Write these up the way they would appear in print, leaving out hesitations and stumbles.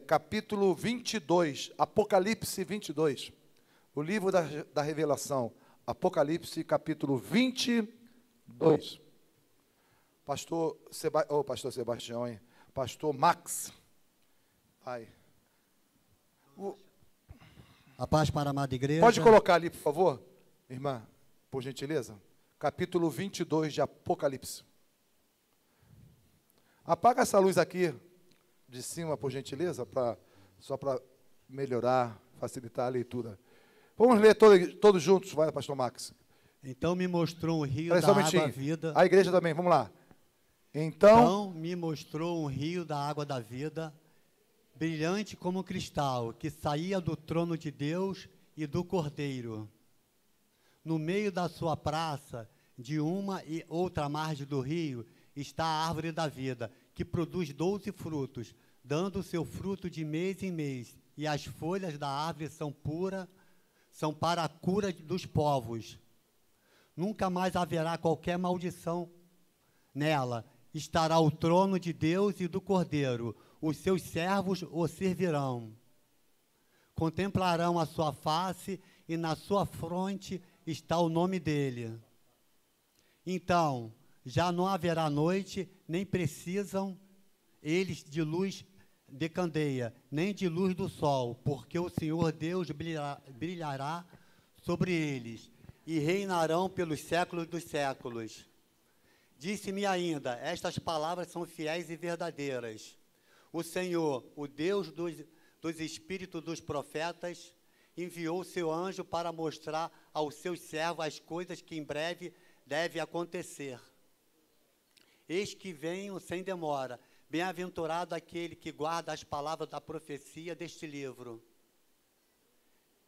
capítulo 22, Apocalipse 22. O livro da revelação, Apocalipse, capítulo 22. Pastor Sebastião, hein? Pastor Max. Ai. A paz para a amada igreja. Pode colocar ali, por favor, irmã, por gentileza. Capítulo 22 de Apocalipse. Apaga essa luz aqui de cima, por gentileza, só para melhorar, facilitar a leitura. Vamos ler todos juntos, vai, pastor Max. Então me mostrou um rio da água vida. A igreja também, vamos lá. Então me mostrou um rio da água da vida, brilhante como cristal, que saía do trono de Deus e do Cordeiro. No meio da sua praça, de uma e outra margem do rio, está a árvore da vida, que produz 12 frutos, dando o seu fruto de mês em mês, e as folhas da árvore são para a cura dos povos. Nunca mais haverá qualquer maldição nela. Estará o trono de Deus e do Cordeiro. Os seus servos o servirão. Contemplarão a sua face, e na sua fronte está o nome dele. Então, já não haverá noite, nem precisam eles de luz de candeia, nem de luz do sol, porque o Senhor Deus brilhará sobre eles, e reinarão pelos séculos dos séculos. Disse-me ainda, estas palavras são fiéis e verdadeiras. O Senhor, o Deus dos espíritos dos profetas, enviou seu anjo para mostrar aos seus servos as coisas que em breve devem acontecer. Eis que venho sem demora. Bem-aventurado aquele que guarda as palavras da profecia deste livro.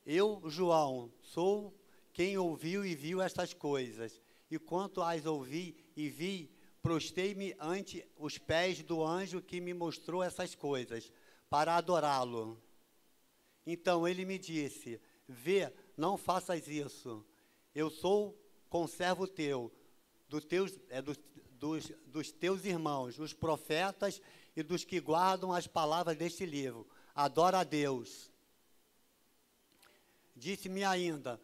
Eu, João, sou quem ouviu e viu estas coisas. E quanto as ouvi e vi, prostei-me ante os pés do anjo que me mostrou essas coisas, para adorá-lo. Então ele me disse, vê, não faças isso. Eu sou conservo teu, dos teus irmãos, os profetas e dos que guardam as palavras deste livro. Adora a Deus. Disse-me ainda,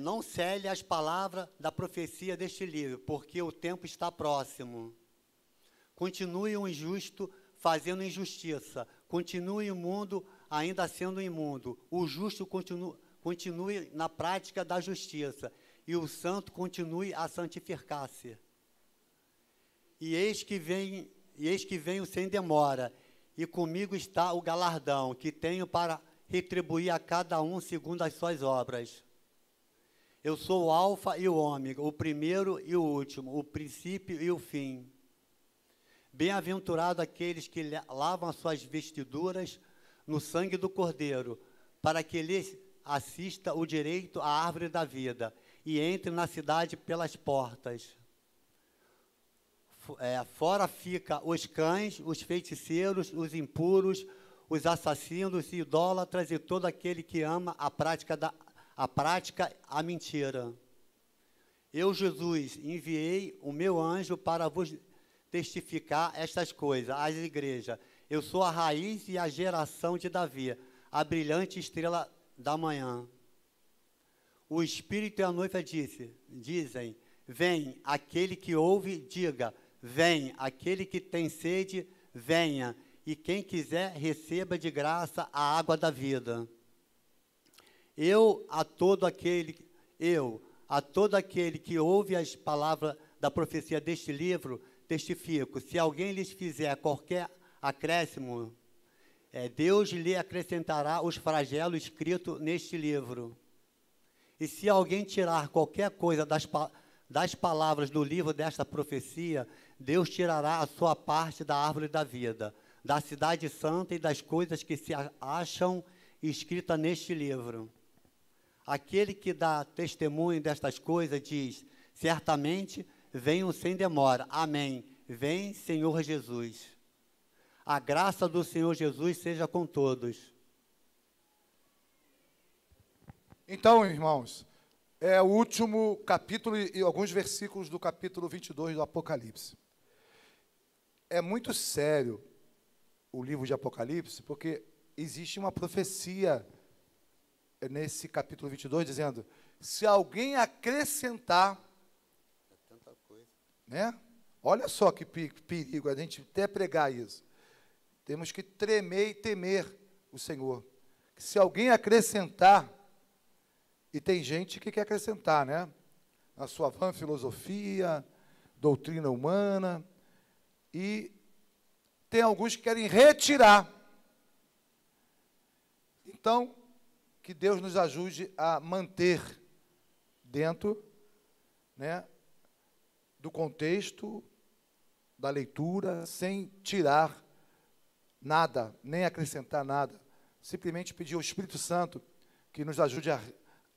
não cele as palavras da profecia deste livro, porque o tempo está próximo. Continue o injusto fazendo injustiça, continue o mundo ainda sendo imundo, o justo continue na prática da justiça, e o santo continue a santificar-se. E eis que venho sem demora, e comigo está o galardão, que tenho para retribuir a cada um segundo as suas obras. Eu sou o alfa e o ômega, o primeiro e o último, o princípio e o fim. Bem-aventurado aqueles que lavam as suas vestiduras no sangue do Cordeiro, para que lhes assista o direito à árvore da vida, e entre na cidade pelas portas. Fora fica os cães, os feiticeiros, os impuros, os assassinos e idólatras e todo aquele que ama a prática a mentira. Eu, Jesus, enviei o meu anjo para vos testificar estas coisas às igrejas. Eu sou a raiz e a geração de Davi, a brilhante estrela da manhã. O Espírito e a noiva dizem, vem, aquele que ouve, diga, vem, aquele que tem sede, venha, e quem quiser, receba de graça a água da vida. A todo aquele que ouve as palavras da profecia deste livro, testifico, se alguém lhes fizer qualquer acréscimo, Deus lhe acrescentará os flagelos escritos neste livro. E se alguém tirar qualquer coisa das palavras do livro desta profecia, Deus tirará a sua parte da árvore da vida, da cidade santa e das coisas que se acham escritas neste livro. Aquele que dá testemunho destas coisas diz, certamente venho sem demora. Amém. Vem, Senhor Jesus. A graça do Senhor Jesus seja com todos. Então, irmãos, é o último capítulo e alguns versículos do capítulo 22 do Apocalipse. É muito sério o livro de Apocalipse, porque existe uma profecia nesse capítulo 22, dizendo, se alguém acrescentar, né? Olha só que perigo, a gente até pregar isso. Temos que tremer e temer o Senhor. Se alguém acrescentar, e tem gente que quer acrescentar, né? A sua vã filosofia, doutrina humana, e tem alguns que querem retirar. Então, que Deus nos ajude a manter dentro, né, do contexto da leitura, sem tirar nada, nem acrescentar nada. Simplesmente pedir ao Espírito Santo que nos ajude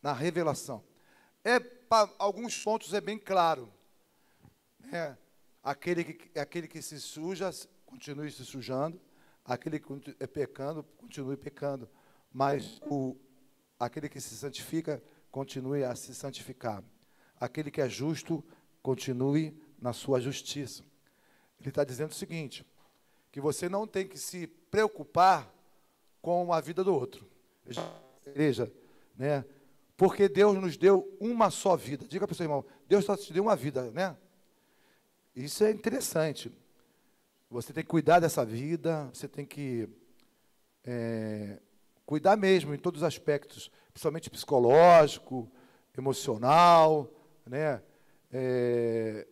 na revelação. Para alguns pontos é bem claro. Aquele que se suja, continue se sujando. Aquele que é pecando, continue pecando. Mas aquele que se santifica, continue a se santificar. Aquele que é justo, continue na sua justiça. Ele está dizendo o seguinte, que você não tem que se preocupar com a vida do outro. Igreja, né? Porque Deus nos deu uma só vida. Diga para o seu irmão, Deus só te deu uma vida, né? Isso é interessante. Você tem que cuidar dessa vida, você tem que cuidar mesmo em todos os aspectos, principalmente psicológico, emocional, né?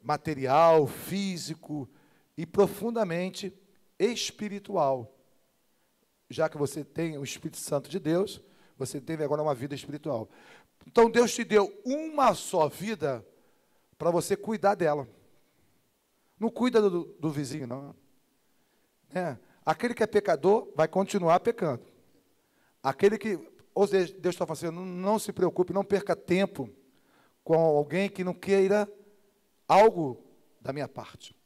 Material, físico e profundamente espiritual. Já que você tem o Espírito Santo de Deus, você teve agora uma vida espiritual. Então, Deus te deu uma só vida para você cuidar dela. Não cuida do vizinho, não. Aquele que é pecador vai continuar pecando. Aquele que, ou seja, Deus está falando assim, não se preocupe, não perca tempo com alguém que não queira algo da minha parte.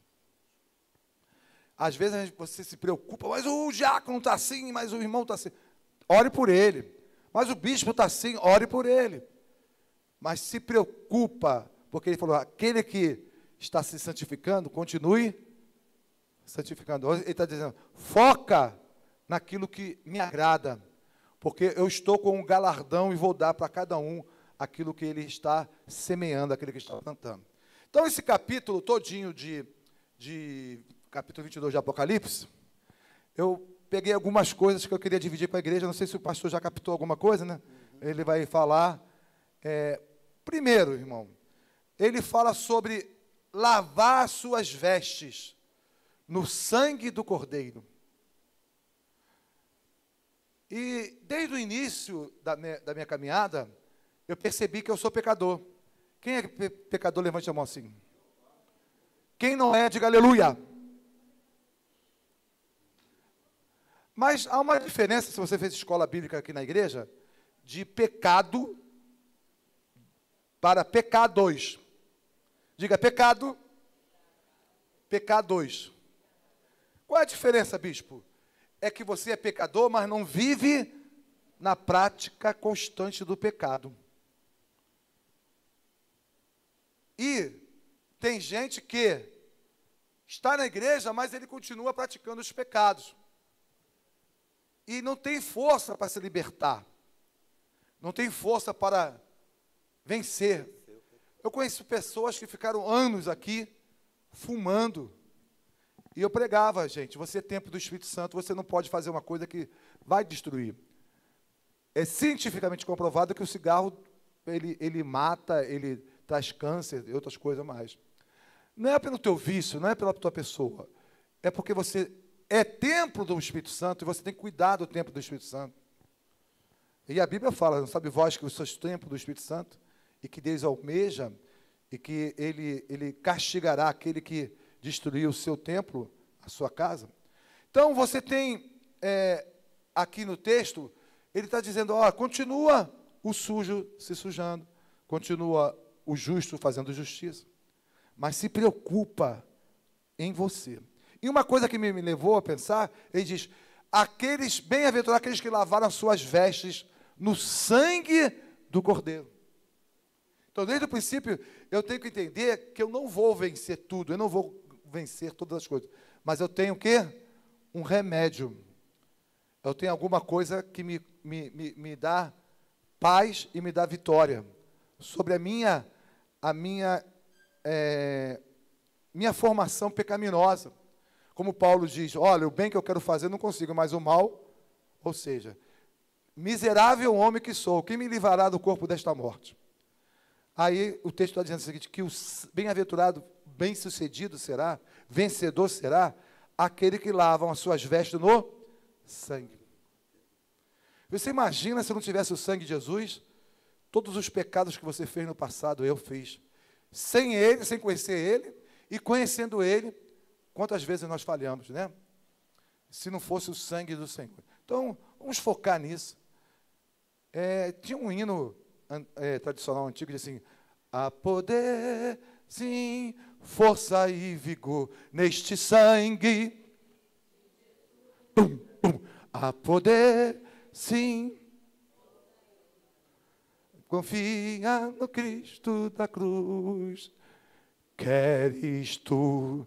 Às vezes você se preocupa, mas o diácono está assim, mas o irmão está assim. Ore por ele. Mas o bispo está assim, ore por ele. Mas se preocupa, porque ele falou, aquele que está se santificando, continue santificando. Ele está dizendo, foca naquilo que me agrada, porque eu estou com um galardão e vou dar para cada um aquilo que ele está semeando, aquilo que está plantando. Então, esse capítulo todinho de capítulo 22 de Apocalipse, eu peguei algumas coisas que eu queria dividir com a igreja, não sei se o pastor já captou alguma coisa, né? Ele vai falar. Primeiro, irmão, ele fala sobre lavar suas vestes no sangue do Cordeiro. E desde o início da minha caminhada, eu percebi que eu sou pecador. Quem é pecador? Levante a mão assim. Quem não é, diga aleluia. Mas há uma diferença, se você fez escola bíblica aqui na igreja, de pecado para pecados. Diga pecado, pecados. Qual é a diferença, bispo? É que você é pecador, mas não vive na prática constante do pecado. E tem gente que está na igreja, mas ele continua praticando os pecados. E não tem força para se libertar. Não tem força para vencer. Eu conheço pessoas que ficaram anos aqui fumando. E eu pregava, gente, você é templo do Espírito Santo, você não pode fazer uma coisa que vai destruir. É cientificamente comprovado que o cigarro, ele mata, ele traz câncer e outras coisas mais. Não é pelo teu vício, não é pela tua pessoa. É porque você é templo do Espírito Santo e você tem que cuidar do templo do Espírito Santo. E a Bíblia fala, não sabe vós que sois templo do Espírito Santo e que Deus almeja e que ele castigará aquele que destruir o seu templo, a sua casa. Então, você tem, aqui no texto, ele está dizendo, continua o sujo se sujando, continua o justo fazendo justiça, mas se preocupa em você. E uma coisa que me levou a pensar, ele diz, bem-aventurados aqueles que lavaram as suas vestes no sangue do Cordeiro. Então, desde o princípio, eu tenho que entender que eu não vou vencer tudo, eu não vou vencer todas as coisas, mas eu tenho o quê? um remédio. Eu tenho alguma coisa que me dá paz e me dá vitória sobre minha formação pecaminosa. Como Paulo diz, olha, o bem que eu quero fazer não consigo, mas o mal, ou seja, miserável homem que sou, quem me livrará do corpo desta morte? Aí o texto está dizendo o seguinte, que o bem-aventurado, bem-sucedido será, vencedor será, aquele que lavam as suas vestes no sangue. Você imagina se não tivesse o sangue de Jesus, todos os pecados que você fez no passado, eu fiz. Sem ele, sem conhecer ele, e conhecendo ele, quantas vezes nós falhamos, né? Se não fosse o sangue do Senhor. Então, vamos focar nisso. Tinha um hino tradicional antigo, que diz assim, há poder, sim, força e vigor neste sangue. Pum, pum. Há poder, sim. Confia no Cristo da cruz. Queres tu,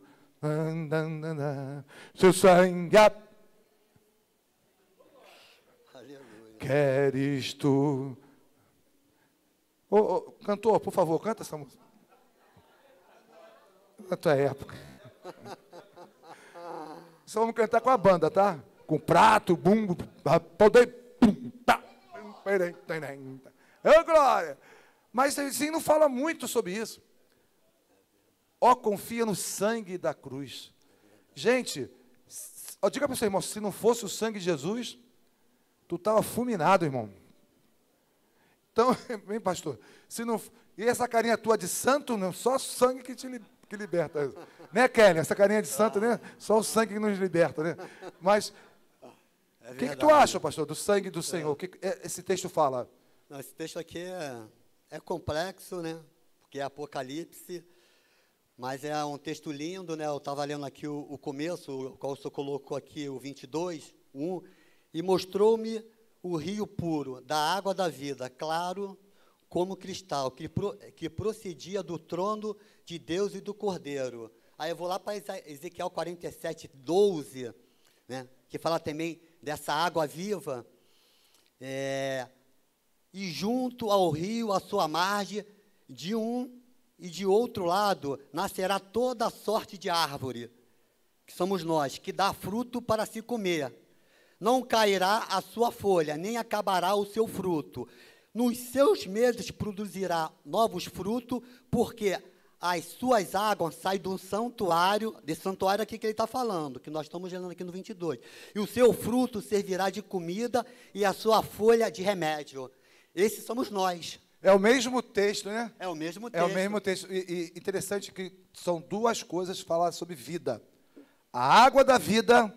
seu sangue, queres tu. Cantor, por favor, canta essa música. Na tua época. Só vamos cantar com a banda, tá? Com prato, bumbo, poder, pum, tá. Ô, glória! Mas assim, não fala muito sobre isso. Confia no sangue da cruz. Gente, diga para o seu irmão, se não fosse o sangue de Jesus, tu estava fulminado, irmão. Então, vem, pastor, se não, e essa carinha tua de santo, não, só sangue que liberta. Né, Kelly? Essa carinha de santo, né? Só o sangue que nos liberta, né? Mas, o que tu acha, pastor, do sangue do Senhor? O que esse texto fala? Não, esse texto aqui é complexo, né? Porque é Apocalipse, mas é um texto lindo, né? Eu estava lendo aqui o começo, o qual o senhor colocou aqui, o 22, 1, e mostrou-me o rio puro, da água da vida, claro como cristal, que procedia do trono de Deus e do Cordeiro. Aí eu vou lá para Ezequiel 47, 12, né? Que fala também dessa água viva, e junto ao rio, à sua margem, de um e de outro lado, nascerá toda sorte de árvore, que somos nós, que dá fruto para se comer. Não cairá a sua folha, nem acabará o seu fruto. Nos seus meses produzirá novos frutos, porque as suas águas saem do santuário, desse santuário aqui que ele está falando, que nós estamos lendo aqui no 22. E o seu fruto servirá de comida e a sua folha de remédio. Esses somos nós. É o mesmo texto, né? É o mesmo texto. É o mesmo texto. E interessante que são duas coisas faladas sobre vida. A água da vida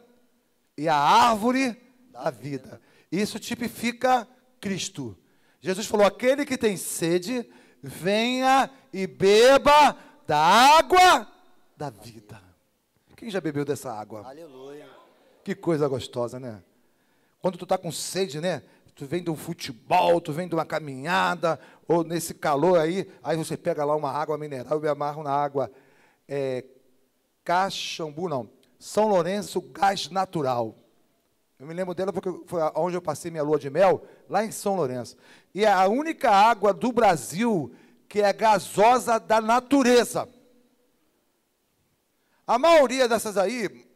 e a árvore da vida. Isso tipifica Cristo. Jesus falou, aquele que tem sede, venha e beba da água da vida. Quem já bebeu dessa água? Aleluia. Que coisa gostosa, né? Quando tu está com sede, né? Tu vem de um futebol, tu vem de uma caminhada, ou nesse calor aí você pega lá uma água mineral e me amarra na água. Caxambu, não. São Lourenço Gás Natural. Eu me lembro dela porque foi onde eu passei minha lua de mel, lá em São Lourenço. E é a única água do Brasil que é gasosa da natureza. A maioria dessas aí,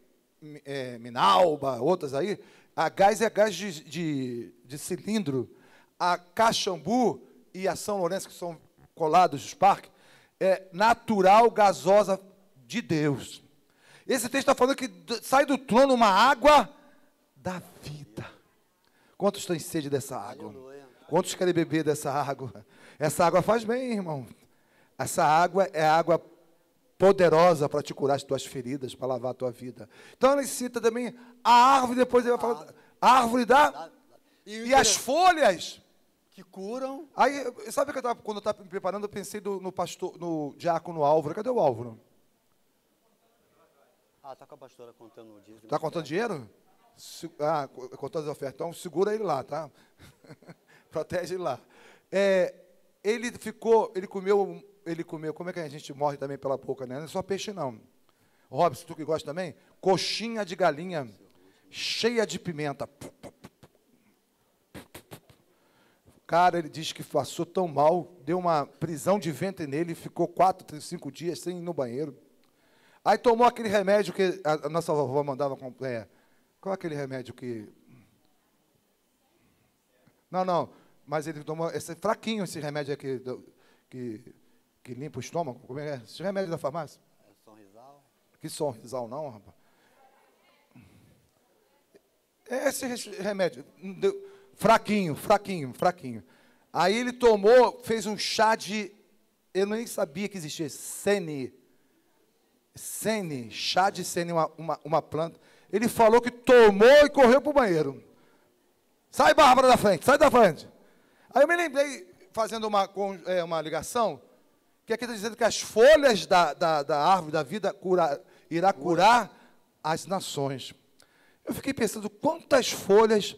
Minalba, outras aí, a gás é gás de cilindro. A Caxambu e a São Lourenço, que são colados dos parques, é natural, gasosa de Deus. Esse texto está falando que sai do trono uma água da vida. Quantos têm sede dessa água? Aleluia. Quantos querem beber dessa água? Essa água faz bem, irmão. Essa água é água poderosa para te curar as tuas feridas, para lavar a tua vida. Então, ele cita também a árvore, depois ele vai falar, a árvore e as folhas que curam. Aí, sabe que quando eu estava me preparando, eu pensei no diácono Álvaro. Cadê o Álvaro? Está com a pastora contando o dízimo. Está contando dinheiro? Contando as ofertas. Então, segura ele lá, tá? Protege ele lá. Ele comeu, como é que a gente morre também pela boca, né? Não é só peixe, não. Robson, tu que gosta também? Coxinha de galinha. cheia de pimenta. Cara, ele diz que passou tão mal, deu uma prisão de ventre nele, ficou 4, 5 dias sem ir no banheiro. Aí tomou aquele remédio que a nossa vovó mandava. Qual é aquele remédio que... Não, mas ele tomou esse fraquinho, esse remédio aqui que limpa o estômago. Como é? Esse remédio da farmácia? Sonrisal? Que Sonrisal não, rapaz. Esse remédio, fraquinho. Aí ele tomou, fez um chá de... Eu nem sabia que existia, sene, chá de sene, uma planta. Ele falou que tomou e correu para o banheiro. Sai, Bárbara, da frente, sai da frente. Aí eu me lembrei, fazendo uma ligação, que aqui está dizendo que as folhas da árvore da vida irá curar as nações. Eu fiquei pensando quantas folhas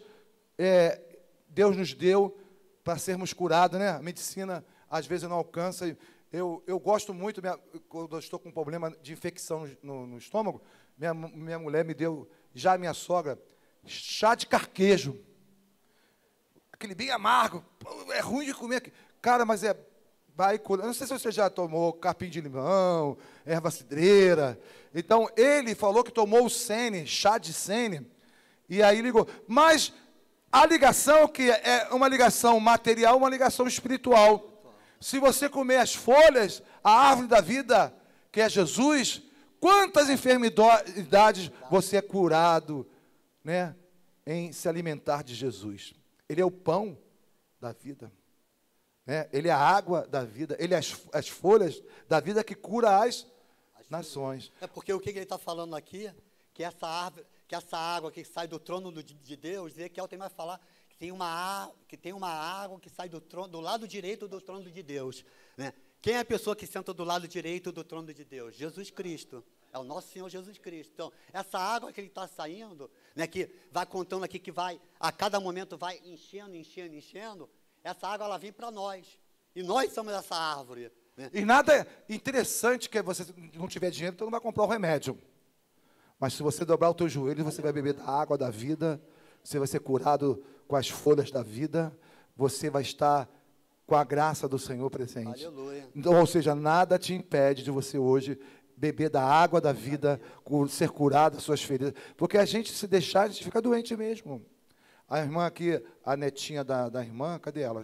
Deus nos deu para sermos curados, né? A medicina, às vezes, não alcança. Eu gosto muito, quando eu estou com um problema de infecção no estômago, minha mulher me deu, já minha sogra, chá de carquejo. Aquele bem amargo, é ruim de comer. Cara, mas vai curar. Eu não sei se você já tomou capim de limão, erva cidreira. Então, ele falou que tomou o sene, chá de sene, e aí ligou. Mas a ligação, que é uma ligação material, uma ligação espiritual. Se você comer as folhas, a árvore da vida, que é Jesus, quantas enfermidades você é curado, né, em se alimentar de Jesus. Ele é o pão da vida, né? Ele é a água da vida, ele é as folhas da vida que cura as nações. É porque o que ele está falando aqui, que essa árvore, que essa água que sai do trono de Deus, Ezequiel tem mais falar que tem uma água que sai do lado direito do trono de Deus, né? Quem é a pessoa que senta do lado direito do trono de Deus? Jesus Cristo. É o nosso Senhor Jesus Cristo. Então, essa água que ele está saindo, né, que vai contando aqui, que vai, a cada momento vai enchendo, essa água ela vem para nós. E nós somos essa árvore. Né? E nada interessante que você não tiver dinheiro, então não vai comprar o remédio. Mas se você dobrar o teu joelho, você vai beber da água da vida, você vai ser curado com as folhas da vida, você vai estar com a graça do Senhor presente. Aleluia. Então, ou seja, nada te impede de você hoje beber da água da vida, ser curado das suas feridas. Porque a gente, se deixar, a gente fica doente mesmo. A irmã aqui, a netinha da irmã, cadê ela?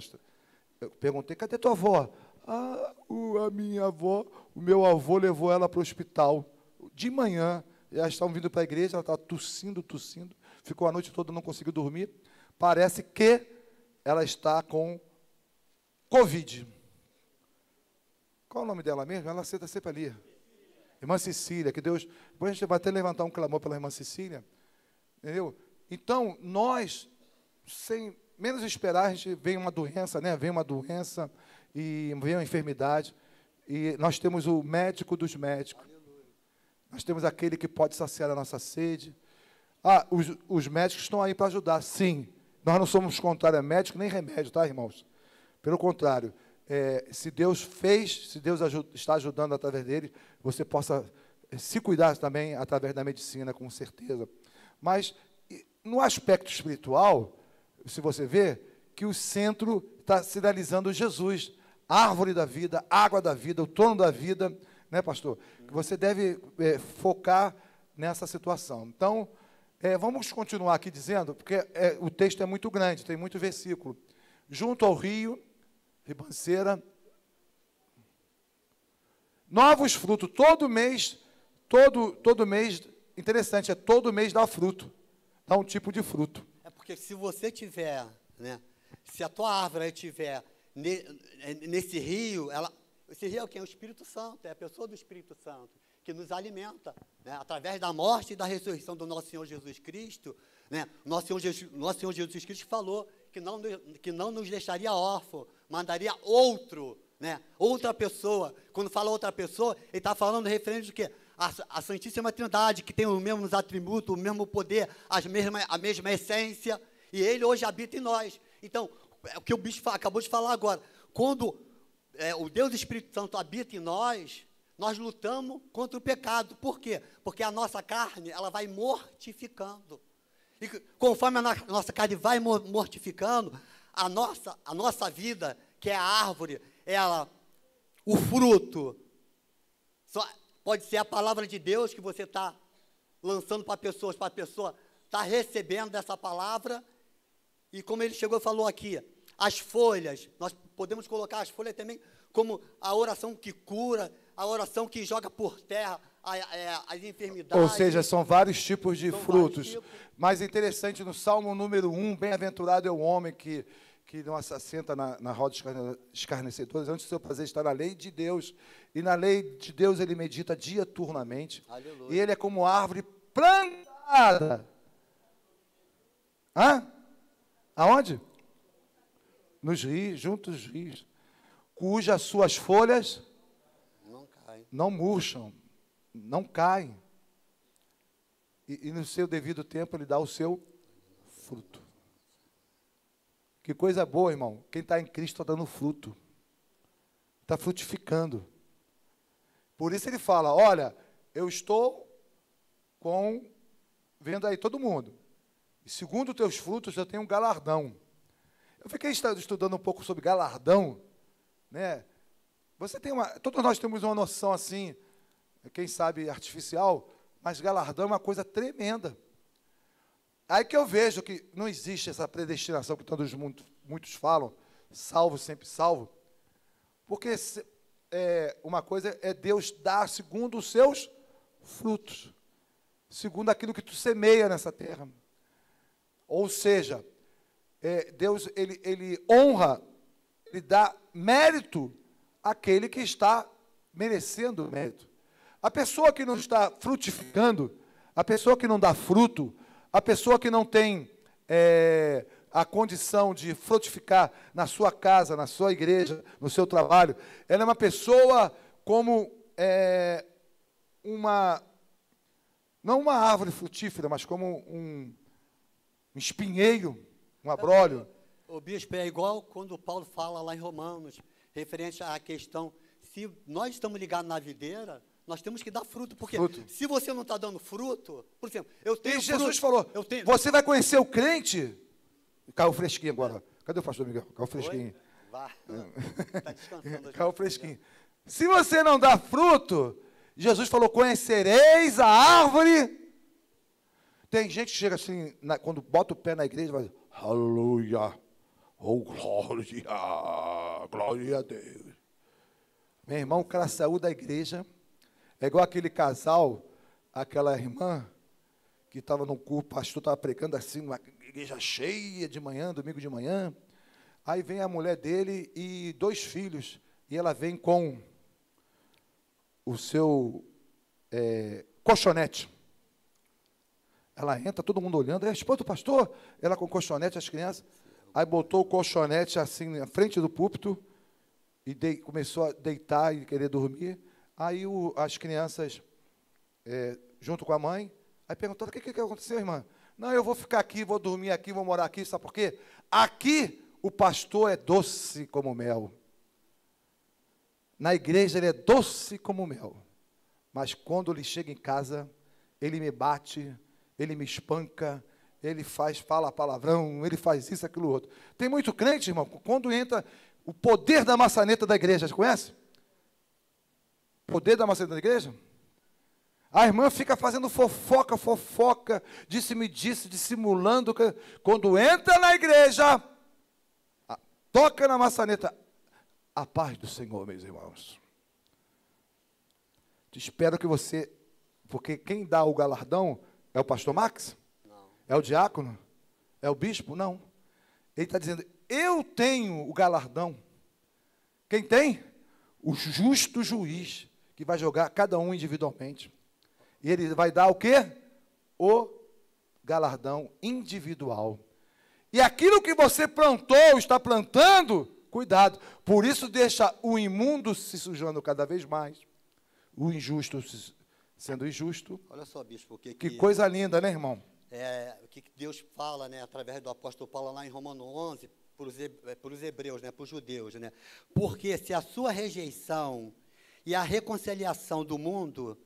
Eu perguntei, cadê tua avó? A minha avó, o meu avô levou ela para o hospital. De manhã, elas estavam vindo para a igreja, ela estava tossindo, ficou a noite toda, não conseguiu dormir. Parece que ela está com Covid. Qual é o nome dela mesmo? Ela senta sempre ali. Irmã Cecília, que Deus... Depois a gente vai até levantar um clamor pela irmã Cecília. Entendeu? Então, nós, sem menos esperar, a gente vem uma doença, né? Vem uma doença e vem uma enfermidade. E nós temos o médico dos médicos. Nós temos aquele que pode saciar a nossa sede. Os médicos estão aí para ajudar, sim. Nós não somos contrários a médico nem remédio, tá, irmãos? Pelo contrário, se Deus fez, se Deus está ajudando através dele, você possa se cuidar também através da medicina, com certeza. Mas, no aspecto espiritual, se você vê, que o centro está sinalizando Jesus, árvore da vida, água da vida, o trono da vida, né, pastor? Que você deve focar nessa situação. Então, vamos continuar aqui dizendo, porque o texto é muito grande, tem muito versículo. Junto ao rio, ribanceira, novos frutos, todo mês, interessante, todo mês dá fruto, dá um tipo de fruto. É porque se você tiver, né, se a tua árvore estiver nesse rio, esse rio é o quê? É o Espírito Santo, é a pessoa do Espírito Santo, que nos alimenta, né, através da morte e da ressurreição do nosso Senhor Jesus Cristo, né, nosso Senhor Jesus Cristo falou que não nos deixaria órfão, mandaria outro, né, outra pessoa. Quando fala outra pessoa, ele está falando referente do quê? A Santíssima Trindade, que tem os mesmos atributos, o mesmo poder, a mesma essência, e ele hoje habita em nós. Então, o que o bispo acabou de falar agora, quando o Deus Espírito Santo habita em nós lutamos contra o pecado. Por quê? Porque a nossa carne, ela vai mortificando. E conforme a nossa carne vai mortificando, a nossa vida, que é a árvore, ela, o fruto, pode ser a palavra de Deus que você está lançando para a pessoa está recebendo dessa palavra, e como ele chegou e falou aqui, as folhas, nós podemos colocar as folhas também como a oração que cura, a oração que joga por terra as enfermidades. Ou seja, são vários tipos de frutos. Mas interessante, no Salmo número 1, bem-aventurado é o homem que não se assenta na roda dos escarnecedores, antes do seu prazer está na lei de Deus. E na lei de Deus ele medita diuturnamente. Aleluia. E ele é como árvore plantada. Hã? Aonde? Nos rios, junto aos rios. Cujas suas folhas não murcham, não caem. E no seu devido tempo ele dá o seu fruto. Que coisa boa, irmão. Quem está em Cristo está dando fruto. Está frutificando. Por isso ele fala, olha, eu estou vendo aí todo mundo. E segundo os teus frutos, eu tenho um galardão. Eu fiquei estudando um pouco sobre galardão, né? Todos nós temos uma noção assim, quem sabe artificial, mas galardão é uma coisa tremenda. Aí que eu vejo que não existe essa predestinação que muitos falam, salvo, sempre salvo, porque uma coisa é Deus dar segundo os seus frutos, segundo aquilo que tu semeia nessa terra. Ou seja, Deus, ele honra, ele dá mérito àquele que está merecendo mérito. A pessoa que não está frutificando, a pessoa que não dá fruto, a pessoa que não tem a condição de frutificar na sua casa, na sua igreja, no seu trabalho, ela é uma pessoa como não uma árvore frutífera, mas como um espinheiro, um abrolho. O bispo, é igual quando Paulo fala lá em Romanos, referente à questão, se nós estamos ligados na videira, nós temos que dar fruto, porque se você não está dando fruto, por exemplo, eu tenho Jesus falou, você vai conhecer o crente? Caiu fresquinho agora. Cadê o pastor Miguel? Caiu fresquinho. Vá. Está descansando. Caiu fresquinho. Se você não dá fruto, Jesus falou, conhecereis a árvore. Tem gente que chega assim, quando bota o pé na igreja, vai dizer, aleluia, oh glória a Deus. Meu irmão, o cara saiu da igreja, é igual aquele casal, aquela irmã, que estava no culto, o pastor estava pregando assim, uma igreja cheia de manhã, domingo de manhã, aí vem a mulher dele e 2 filhos, e ela vem com o seu colchonete. Ela entra, todo mundo olhando, é a esposa do pastor, ela com o colchonete, as crianças, aí botou o colchonete assim na frente do púlpito, e começou a deitar e querer dormir, aí as crianças, junto com a mãe, aí perguntaram, o que aconteceu, irmã? Não, eu vou ficar aqui, vou dormir aqui, vou morar aqui, sabe por quê? Aqui o pastor é doce como mel. Na igreja ele é doce como mel, mas quando ele chega em casa, ele me bate, ele me espanca, ele fala palavrão, ele faz isso, aquilo, outro. Tem muito crente, irmão, quando entra o poder da maçaneta da igreja, você conhece? Poder da maçaneta da igreja? A irmã fica fazendo fofoca, disse-me disse, dissimulando, quando entra na igreja, toca na maçaneta, a paz do Senhor, meus irmãos. Espero que você, porque quem dá o galardão é o pastor Max? Não. É o diácono? É o bispo? Não. Ele está dizendo, eu tenho o galardão. Quem tem? O justo juiz, que vai jogar cada um individualmente. E ele vai dar o quê? O galardão individual. E aquilo que você plantou, está plantando, cuidado. Por isso deixa o imundo se sujando cada vez mais. O injusto sendo injusto. Olha só, bispo, que coisa linda, né, irmão? O que Deus fala, né, através do apóstolo Paulo lá em Romanos 11, para os hebreus, né, para os judeus, né? Porque se a sua rejeição e a reconciliação do mundo,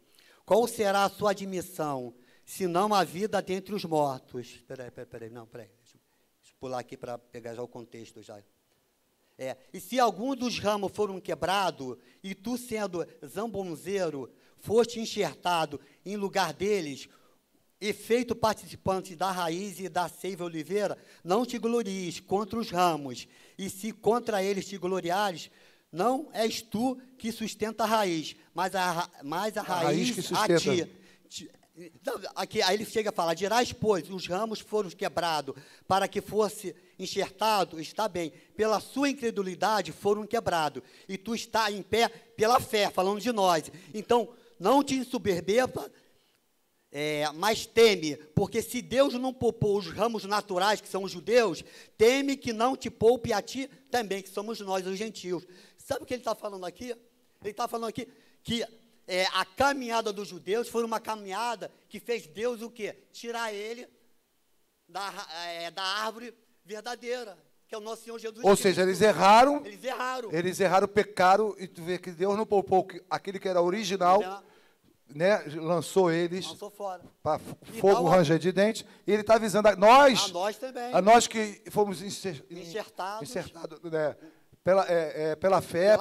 qual será a sua admissão? senão a vida dentre os mortos. Peraí, não, peraí. Deixa eu pular aqui para pegar já o contexto já. E se algum dos ramos foram quebrados, e tu, sendo zambonzeiro, foste enxertado em lugar deles, e feito participante da raiz e da seiva oliveira, não te glories contra os ramos, e se contra eles te gloriares, não és tu que sustenta a raiz, mas a raiz que sustenta. a ti. Aqui, aí ele chega a falar, dirás, pois, os ramos foram quebrados, para que fosse enxertado, está bem, pela sua incredulidade foram quebrados, e tu está em pé pela fé, falando de nós. Então, não te ensoberbeva, mas teme, porque se Deus não poupou os ramos naturais, que são os judeus, teme que não te poupe a ti também, que somos nós, os gentios. Sabe o que ele está falando aqui? Ele está falando aqui que a caminhada dos judeus foi uma caminhada que fez Deus o quê? Tirar ele da árvore verdadeira, que é o nosso Senhor Jesus Cristo. Ou seja, eles erraram. Eles erraram, pecaram, e tu vê que Deus não poupou aquele que era original, né? Lançou eles fora. Para fogo, ranger de dente, e ele está avisando a nós também. A nós que fomos enxertados, né? Pela fé,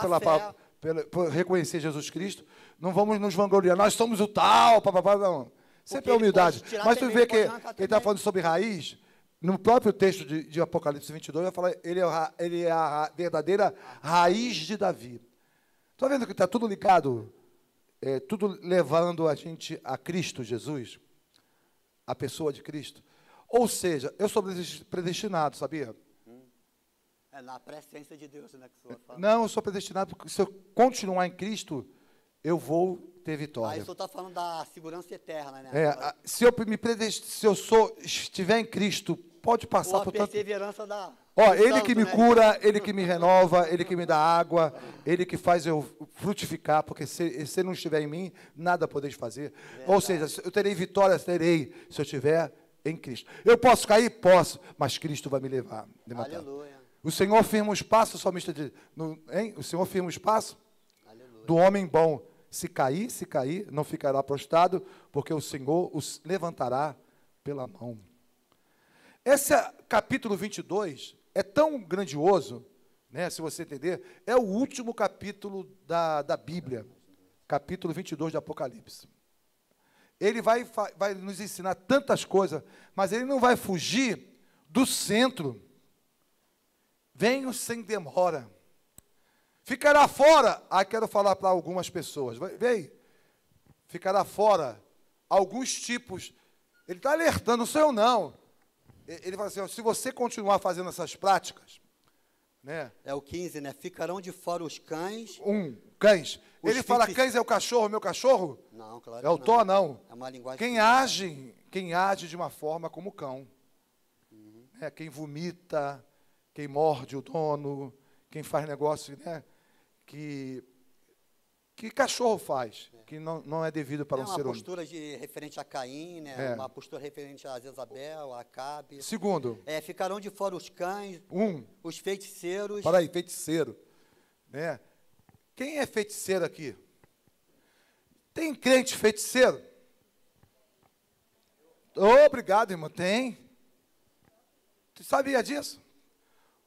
por reconhecer Jesus Cristo, não vamos nos vangloriar, nós somos o tal, não. Sempre é humildade. Mas tu vê que ele está falando sobre raiz, no próprio texto de Apocalipse 22, vai falar, ele é a verdadeira raiz de Davi. Está vendo que está tudo ligado, tudo levando a gente a Cristo Jesus, a pessoa de Cristo. Ou seja, eu sou predestinado, sabia? Na presciência de Deus, né, que o senhor fala. Não, eu sou predestinado, porque se eu continuar em Cristo, eu vou ter vitória. Aí o senhor está falando da segurança eterna, né? Se eu estiver em Cristo, pode passar por tanto... perseverança da... Ele que me cura, ele que me renova, ele que me dá água, ele que faz eu frutificar, porque se ele não estiver em mim, nada podeis fazer. Verdade. Ou seja, eu terei vitória, se eu estiver em Cristo. Eu posso cair? Posso, mas Cristo vai me levar. Aleluia. O Senhor firma o espaço, o salmista diz, o Senhor firma o espaço do homem bom. Se cair, não ficará prostrado, porque o Senhor os levantará pela mão. Esse capítulo 22 é tão grandioso, né, se você entender, é o último capítulo da Bíblia, capítulo 22 de Apocalipse. Ele vai nos ensinar tantas coisas, mas ele não vai fugir do centro. Venho sem demora. Ficará fora. Quero falar para algumas pessoas. Vem. Ficará fora alguns tipos. Ele está alertando, não sou eu não. Ele fala assim, se você continuar fazendo essas práticas, né? É o 15, né? Ficarão de fora os cães. Cães. Ele fala, cães é o cachorro, meu cachorro? Não, claro. É o Tó, não. É uma linguagem. Quem age de uma forma como cão. Quem vomita, quem morde o dono, quem faz negócio, né, que cachorro faz, que não é devido para um ser humano. Uma postura referente a Caim, né, uma postura referente a Jezabel, a Acabe. Segundo. Ficarão de fora os cães, os feiticeiros. Para aí, feiticeiro. Né? Quem é feiticeiro aqui? Tem crente feiticeiro? Obrigado, irmão. Tem. Tu sabia disso?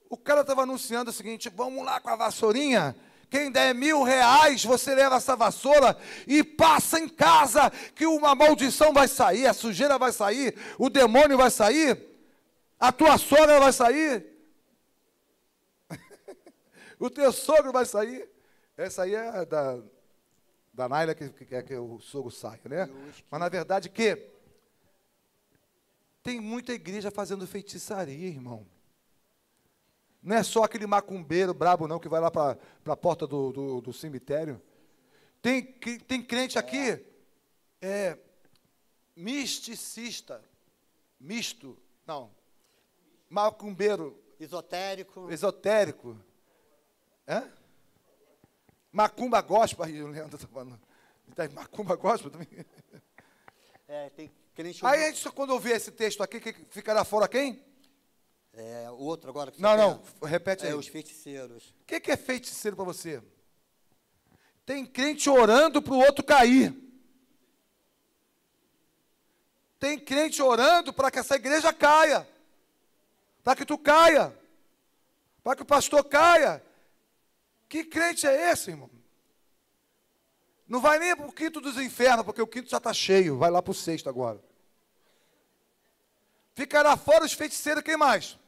O cara estava anunciando o seguinte, vamos lá com a vassourinha, quem der R$1.000, você leva essa vassoura e passa em casa, que uma maldição vai sair, a sujeira vai sair, o demônio vai sair, a tua sogra vai sair, o teu sogro vai sair. Essa aí é da Naila que quer que o sogro saia, né? Mas na verdade tem muita igreja fazendo feitiçaria, irmão. Não é só aquele macumbeiro brabo, não, que vai lá para a porta do cemitério. Tem crente aqui, misticista, misto, não, macumbeiro. Esotérico. Macumba gospel, aí o Leandro está falando. Macumba gospel também. Tem crente... Aí a gente, quando ouvir esse texto aqui, que ficará fora quem? O outro agora que não, repete aí. Os feiticeiros. O que é feiticeiro para você? Tem crente orando para o outro cair. Tem crente orando para que essa igreja caia. Para que tu caia. Para que o pastor caia. Que crente é esse, irmão? Não vai nem para o quinto dos infernos, porque o quinto já está cheio. Vai lá para o sexto agora. Ficará fora os feiticeiros, quem mais?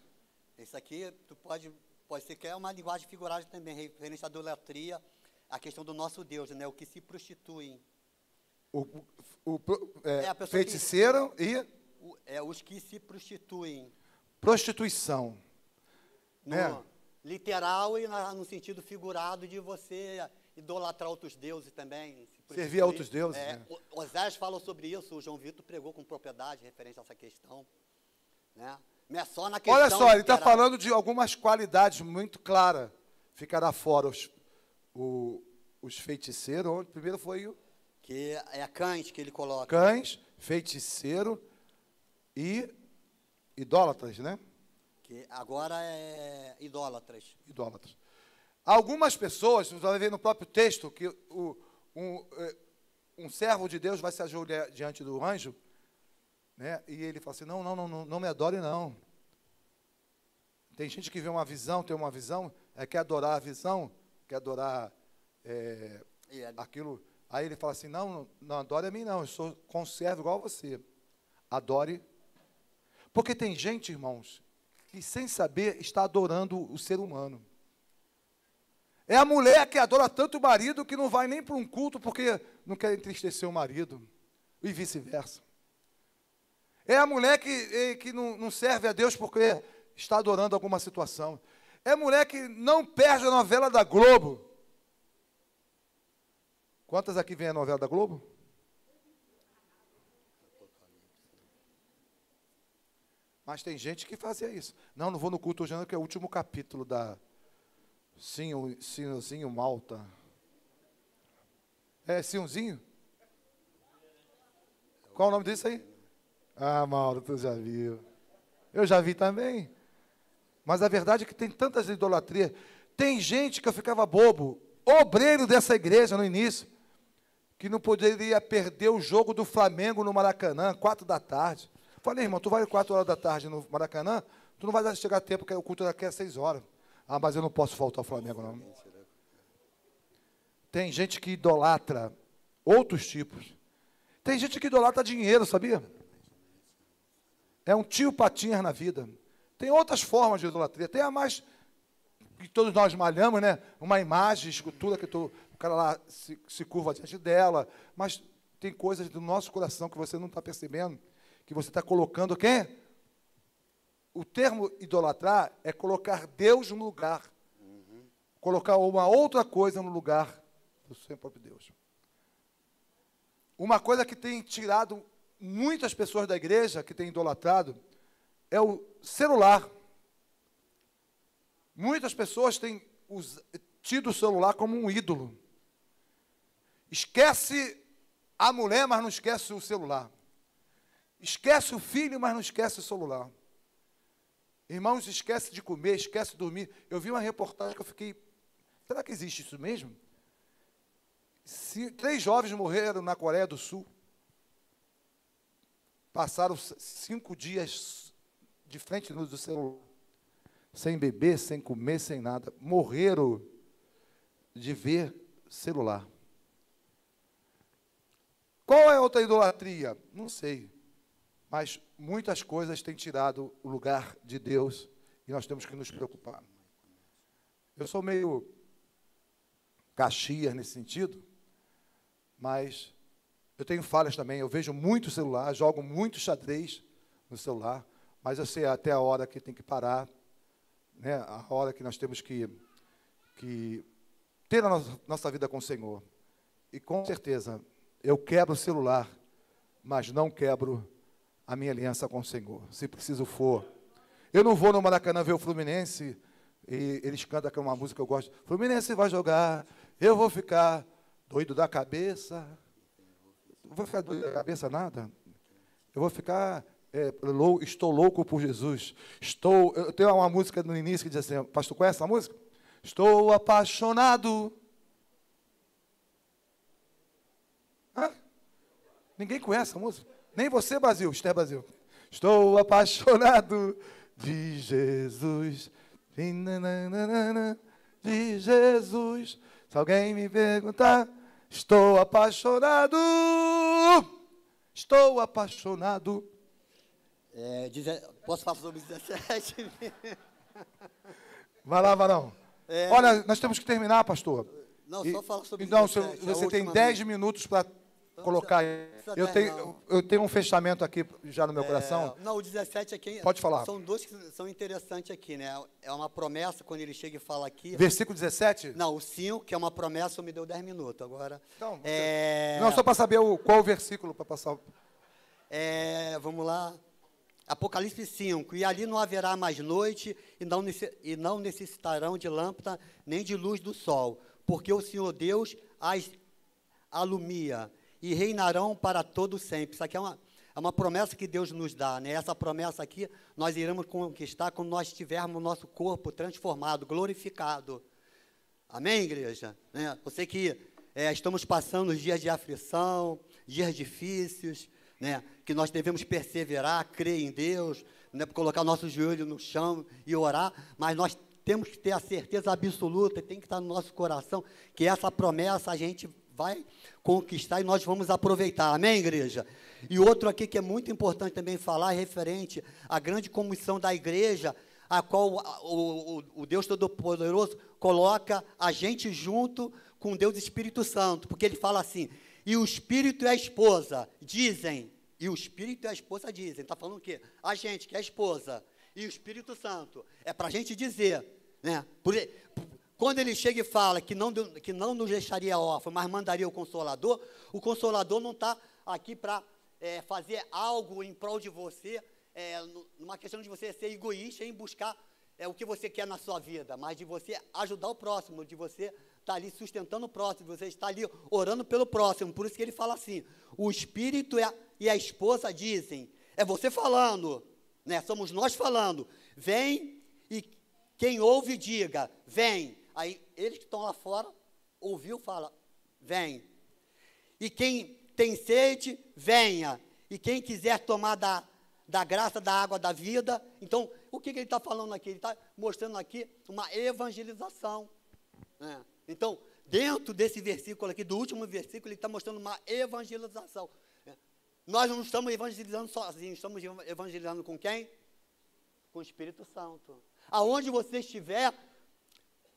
Isso aqui, tu pode ser que é uma linguagem figurada também, referente à idolatria, a questão do nosso Deus, né? O que se prostituem. Feiticeiro e... os que se prostituem. Prostituição. No literal e no sentido figurado de você idolatrar outros deuses também. Servir a outros deuses. Oséias falou sobre isso, o João Vitor pregou com propriedade referente a essa questão. Né? Não é só na questão. Olha só, ele está falando de algumas qualidades muito claras. Ficará fora os feiticeiros. Onde primeiro foi o... Que é cães que ele coloca. Cães, feiticeiro e idólatras, né? Que agora é idólatras. Idólatras. Algumas pessoas, você vai ver no próprio texto, que um servo de Deus vai se ajoelhar diante do anjo, né? E ele fala assim, não me adore, não. Tem gente que vê uma visão, tem uma visão, quer adorar a visão, quer adorar aquilo. Aí ele fala assim, não adore a mim, não, eu sou conservo igual a você. Adore. Porque tem gente, irmãos, que sem saber está adorando o ser humano. É a mulher que adora tanto o marido que não vai nem para um culto porque não quer entristecer o marido. E vice-versa. É a mulher que não serve a Deus porque está adorando alguma situação. É a mulher que não perde a novela da Globo. Quantas aqui vêm a novela da Globo? Mas tem gente que fazia isso. Não vou no culto hoje, não, que é o último capítulo da Sinhozinho Malta. É Sinhozinho? Qual o nome disso aí? Ah, Mauro, tu já viu. Eu já vi também. Mas a verdade é que tem tantas idolatrias. Tem gente que eu ficava bobo, obreiro dessa igreja no início, que não poderia perder o jogo do Flamengo no Maracanã, 4 da tarde. Falei, irmão, tu vai 4 horas da tarde no Maracanã, tu não vai chegar a tempo, porque o culto daqui é 6 horas. Ah, mas eu não posso faltar ao Flamengo, não. Tem gente que idolatra outros tipos. Tem gente que idolatra dinheiro, sabia? É um tio Patinhas na vida. Tem outras formas de idolatria. Tem a mais que todos nós malhamos, né? Uma imagem, escultura, que o cara lá se curva diante dela. Mas tem coisas do nosso coração que você não está percebendo, que você está colocando o quê? O termo idolatrar é colocar Deus no lugar. Colocar uma outra coisa no lugar do seu próprio Deus. Uma coisa que tem tirado muitas pessoas da igreja, que tem idolatrado, é o celular. Muitas pessoas têm tido o celular como um ídolo. Esquece a mulher, mas não esquece o celular. Esquece o filho, mas não esquece o celular. Irmãos, esquece de comer, esquece de dormir. Eu vi uma reportagem que eu fiquei... Será que existe isso mesmo? 3 jovens morreram na Coreia do Sul. Passaram 5 dias de frente do celular. Sem beber, sem comer, sem nada. Morreram de ver celular. Qual é a outra idolatria? Não sei. Mas muitas coisas têm tirado o lugar de Deus e nós temos que nos preocupar. Eu sou meio Caxias nesse sentido, mas eu tenho falhas também. Eu vejo muito celular, jogo muito xadrez no celular, mas eu sei até a hora que tem que parar, né? A hora que nós temos que ter a nossa vida com o Senhor. E com certeza, eu quebro o celular, mas não quebro a minha aliança com o Senhor, se preciso for. Eu não vou no Maracanã ver o Fluminense, e eles cantam aquela música que eu gosto. Fluminense vai jogar, eu vou ficar doido da cabeça. Não vou ficar doido da cabeça nada. Eu vou ficar, estou louco por Jesus. Eu tenho uma música no início que diz assim, pastor, conhece essa música? Estou apaixonado. Hã? Ninguém conhece essa música? Nem você, Brasil. Esther Brasil. Estou apaixonado de Jesus. De Jesus. Se alguém me perguntar, estou apaixonado. Estou apaixonado. Posso falar sobre 17? Vai lá, Varão. Olha, nós temos que terminar, pastor. Não, só fala sobre Então, 17. você tem 10 minutos para colocar aí. Eu tenho um fechamento aqui já no meu coração. Não, o 17 aqui... Pode falar. São dois que são interessantes aqui, né? É uma promessa, quando ele chega e fala aqui... Versículo 17? Não, o 5, que é uma promessa, me deu 10 minutos. Agora... Então, não, só para saber qual o versículo para passar. Vamos lá. Apocalipse 5. E ali não haverá mais noite, e não necessitarão de lâmpada, nem de luz do sol, porque o Senhor Deus as alumia, e reinarão para todo sempre. Isso aqui é uma promessa que Deus nos dá, né? Essa promessa aqui nós iremos conquistar quando nós tivermos o nosso corpo transformado, glorificado. Amém, igreja? Né? Você que estamos passando dias de aflição, dias difíceis, né? Que nós devemos perseverar, crer em Deus, né? Colocar nosso joelho no chão e orar, mas nós temos que ter a certeza absoluta, tem que estar no nosso coração, que essa promessa a gente vai conquistar e nós vamos aproveitar. Amém, igreja? E outro aqui que é muito importante também falar, referente à grande comissão da igreja, a qual o Deus Todo-Poderoso coloca a gente junto com Deus Espírito Santo, porque ele fala assim, e o Espírito e a esposa dizem, está falando o quê? A gente, que é a esposa, e o Espírito Santo, é para a gente dizer, né? Quando ele chega e fala que não nos deixaria órfãos, mas mandaria o Consolador não está aqui para fazer algo em prol de você, numa questão de você ser egoísta em buscar o que você quer na sua vida, mas de você ajudar o próximo, de você estar ali sustentando o próximo, de você estar ali orando pelo próximo. Por isso que ele fala assim, o Espírito e a esposa dizem, é você falando, né? Somos nós falando, vem, e quem ouve diga, vem. Aí eles que estão lá fora, ouviu, fala, vem. E quem tem sede, venha. E quem quiser tomar da graça, da água da vida. Então, o que ele está falando aqui? Ele está mostrando aqui uma evangelização, né? Então, dentro desse versículo aqui, do último versículo, ele está mostrando uma evangelização. Nós não estamos evangelizando sozinhos, estamos evangelizando com quem? Com o Espírito Santo. Aonde você estiver,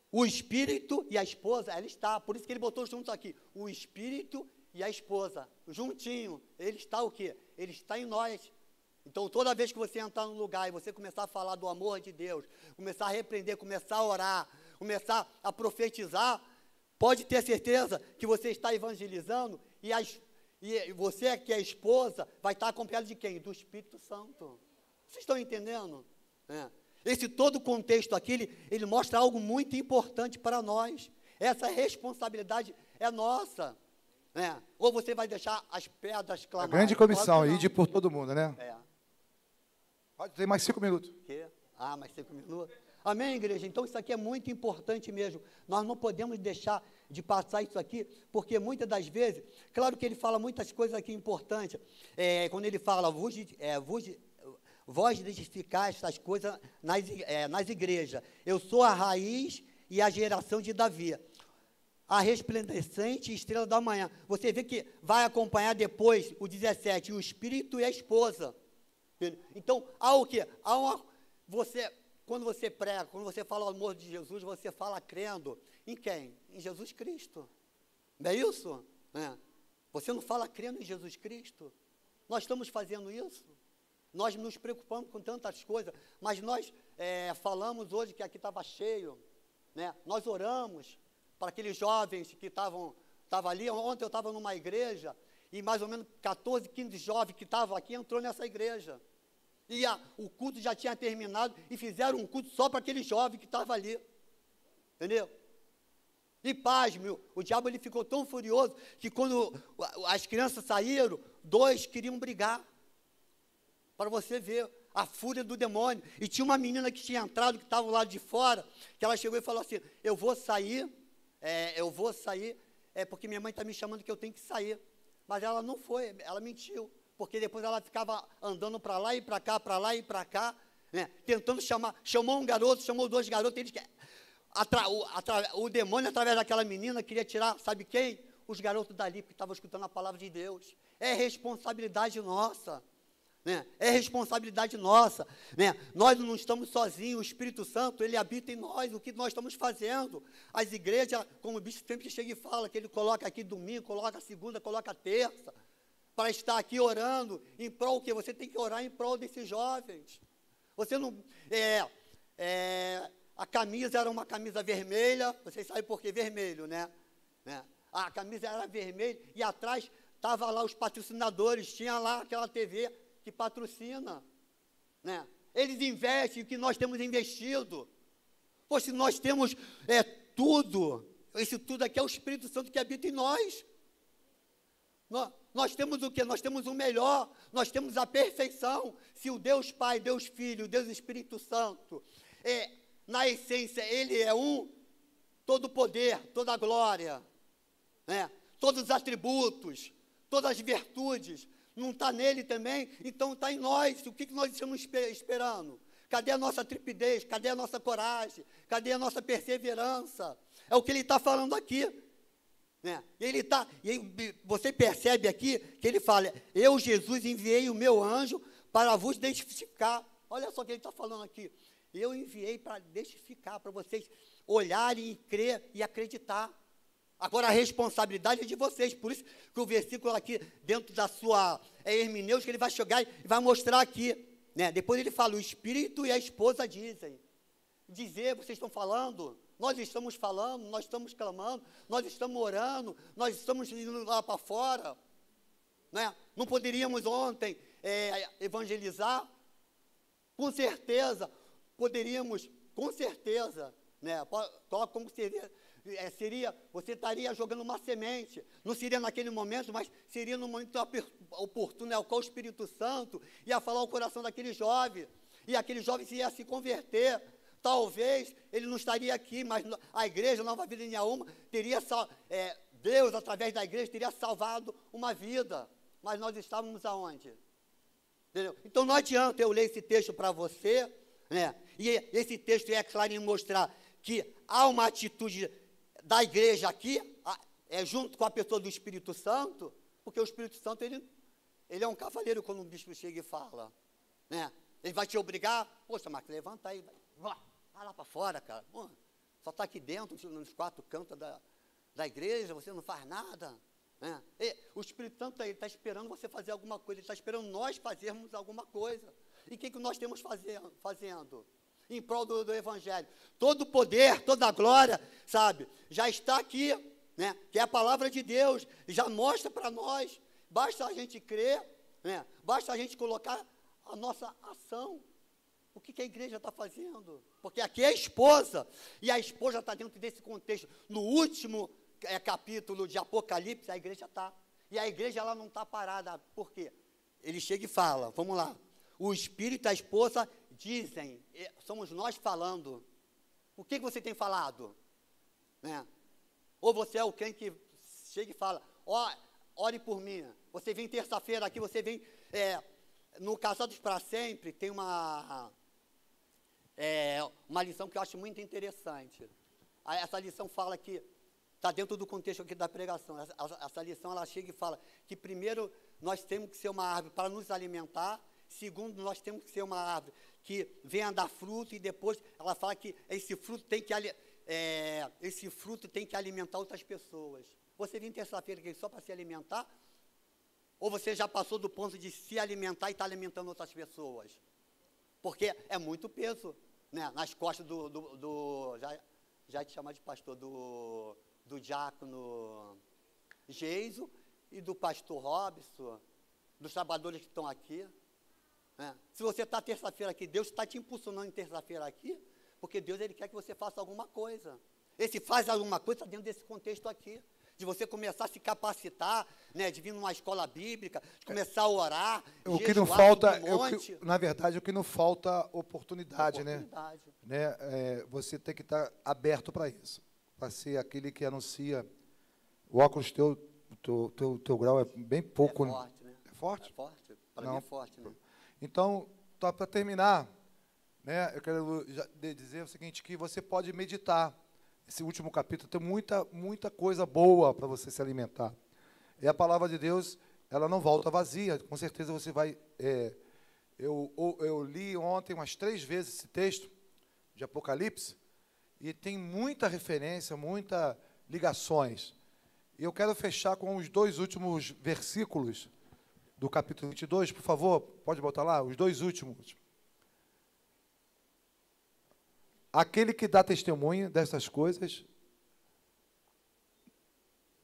o Espírito e a esposa, ela está. Por isso que ele botou junto aqui, o Espírito e a esposa, juntinho. Ele está o quê? Ele está em nós. Então, toda vez que você entrar num lugar e você começar a falar do amor de Deus, começar a repreender, começar a orar, começar a profetizar, pode ter certeza que você está evangelizando e você que é esposa vai estar acompanhado de quem? Do Espírito Santo. Vocês estão entendendo? Esse todo contexto aqui, ele mostra algo muito importante para nós. Essa responsabilidade é nossa. Ou você vai deixar as pedras clamar. A grande comissão, ir por todo mundo, né? Pode ter mais 5 minutos. Mais 5 minutos. Amém, igreja? Então, isso aqui é muito importante mesmo. Nós não podemos deixar de passar isso aqui, porque muitas das vezes, claro que ele fala muitas coisas aqui importantes, quando ele fala, vós edificar essas coisas nas igrejas. Eu sou a raiz e a geração de Davi, a resplandecente estrela da manhã. Você vê que vai acompanhar depois o 17, o Espírito e a esposa. Então, há o quê? Quando você prega, quando você fala o amor de Jesus, você fala crendo em quem? Em Jesus Cristo. Não é isso? Você não fala crendo em Jesus Cristo? Nós estamos fazendo isso? Nós nos preocupamos com tantas coisas, mas nós falamos hoje que aqui estava cheio, né? Nós oramos para aqueles jovens que estavam ali. Ontem eu estava numa igreja e mais ou menos 14, 15 jovens que estavam aqui entrou nessa igreja. E o culto já tinha terminado e fizeram um culto só para aquele jovem que estava ali. Entendeu? E pasme, o diabo ele ficou tão furioso que quando as crianças saíram, 2 queriam brigar. Para você ver a fúria do demônio. E tinha uma menina que tinha entrado, que estava do lado de fora, que ela chegou e falou assim, eu vou sair, porque minha mãe está me chamando que eu tenho que sair. Mas ela não foi, ela mentiu. porque depois ela ficava andando para lá e para cá, para lá e para cá, né? Tentando chamar, chamou um garoto, chamou 2 garotos, eles o demônio, através daquela menina, queria tirar, sabe quem? Os garotos dali, que estavam escutando a palavra de Deus. É responsabilidade nossa, né? É responsabilidade nossa, né? Nós não estamos sozinhos, o Espírito Santo, ele habita em nós, o que nós estamos fazendo. As igrejas, como o bispo sempre chega e fala, que ele coloca aqui domingo, coloca segunda, coloca terça, para estar aqui orando, em prol o quê? Você tem que orar em prol desses jovens. Você não... a camisa era uma camisa vermelha, vocês sabem por que vermelho, né? A camisa era vermelha e atrás estava lá os patrocinadores, tinha lá aquela TV que patrocina, né? Eles investem o que nós temos investido. Poxa, nós temos tudo, esse tudo aqui é o Espírito Santo que habita em nós. Nós temos o quê? Nós temos o melhor, nós temos a perfeição. Se o Deus Pai, Deus Filho, o Deus Espírito Santo, na essência, ele é todo o poder, toda a glória, né? Todos os atributos, todas as virtudes, não está nele também, então está em nós. O que nós estamos esperando? Cadê a nossa trepidez? Cadê a nossa coragem? Cadê a nossa perseverança? É o que ele está falando aqui, né? Você percebe aqui que ele fala, eu, Jesus, enviei o meu anjo para vos testificar. Olha só o que ele está falando aqui. Eu enviei para testificar, para vocês olharem e crer e acreditar. Agora a responsabilidade é de vocês, por isso que o versículo aqui, dentro da sua hermenêutica, ele vai chegar e vai mostrar aqui, né? Depois ele fala, o Espírito e a esposa dizem. Dizer, vocês estão falando, nós estamos falando, nós estamos clamando, nós estamos orando, nós estamos indo lá para fora, né? Não poderíamos ontem evangelizar? Com certeza, poderíamos, com certeza, né? Coloca como seria, você estaria jogando uma semente, não seria naquele momento, mas seria no momento oportuno, ao qual o Espírito Santo ia falar ao coração daquele jovem, e aquele jovem ia se converter. Talvez ele não estaria aqui, mas a igreja, Nova Vida em Inhaúma, Deus, através da igreja, teria salvado uma vida, mas nós estávamos aonde? Entendeu? Então não adianta eu ler esse texto para você, né? E esse texto é claro em mostrar que há uma atitude da igreja aqui, junto com a pessoa do Espírito Santo, porque o Espírito Santo, ele é um cavaleiro quando o bispo chega e fala, né? Ele vai te obrigar, poxa, Marcos, levanta aí, vai lá para fora, cara, pô, só está aqui dentro, nos 4 cantos da igreja, você não faz nada, né? O Espírito Santo está esperando você fazer alguma coisa, ele está esperando nós fazermos alguma coisa. E o que nós temos fazendo? Em prol do Evangelho. Todo o poder, toda a glória, sabe, já está aqui, né? Que é a palavra de Deus, já mostra para nós. Basta a gente crer, né? Basta a gente colocar a nossa ação. O que a igreja está fazendo? Porque aqui é a esposa, e a esposa está dentro desse contexto. No último capítulo de Apocalipse, a igreja está. E a igreja ela não está parada. Por quê? Ele chega e fala, vamos lá. O Espírito e a esposa dizem, somos nós falando. O que você tem falado? Né? Ou você é o quem que chega e fala, ore por mim. Você vem terça-feira aqui, você vem... no Casados para Sempre, tem uma lição que eu acho muito interessante. Essa lição fala que, está dentro do contexto aqui da pregação, essa lição ela chega e fala que primeiro nós temos que ser uma árvore para nos alimentar, segundo, nós temos que ser uma árvore que venha dar fruto, e depois ela fala que esse fruto tem que alimentar outras pessoas. Você vem terça-feira aqui só para se alimentar? Ou você já passou do ponto de se alimentar e está alimentando outras pessoas? Porque é muito peso, né, nas costas já te chamar de pastor, do diácono Geiso e do pastor Robson, dos trabalhadores que estão aqui. Né? Se você está terça-feira aqui, Deus está te impulsionando em terça-feira aqui, porque Deus ele quer que você faça alguma coisa. Esse faz alguma coisa dentro desse contexto aqui, de você começar a se capacitar, né, de vir numa escola bíblica, de começar a orar, o que não falta, na verdade, o que não falta oportunidade, né? Você tem que estar aberto para isso, para ser aquele que anuncia. O óculos teu grau é bem pouco, é forte, né? É forte? É forte. Para mim é forte, né? Então, para terminar, né, eu quero dizer o seguinte, que você pode meditar. Esse último capítulo tem muita coisa boa para você se alimentar. E a palavra de Deus, ela não volta vazia. Com certeza você vai... Eu li ontem umas 3 vezes esse texto de Apocalipse, e tem muita referência, muitas ligações. E eu quero fechar com os 2 últimos versículos do capítulo 22, por favor, pode botar lá, os 2 últimos. Aquele que dá testemunho dessas coisas,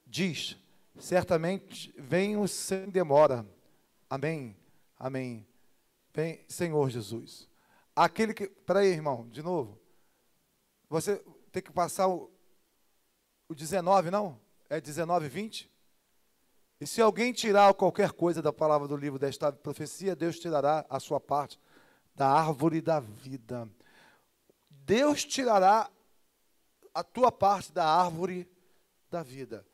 diz, certamente venho sem demora. Amém, amém. Vem, Senhor Jesus. Aquele que... Peraí, irmão, de novo. Você tem que passar o 19, não? É 19, 20? E se alguém tirar qualquer coisa da palavra do livro desta profecia, Deus tirará a sua parte da árvore da vida. Deus tirará a tua parte da árvore da vida.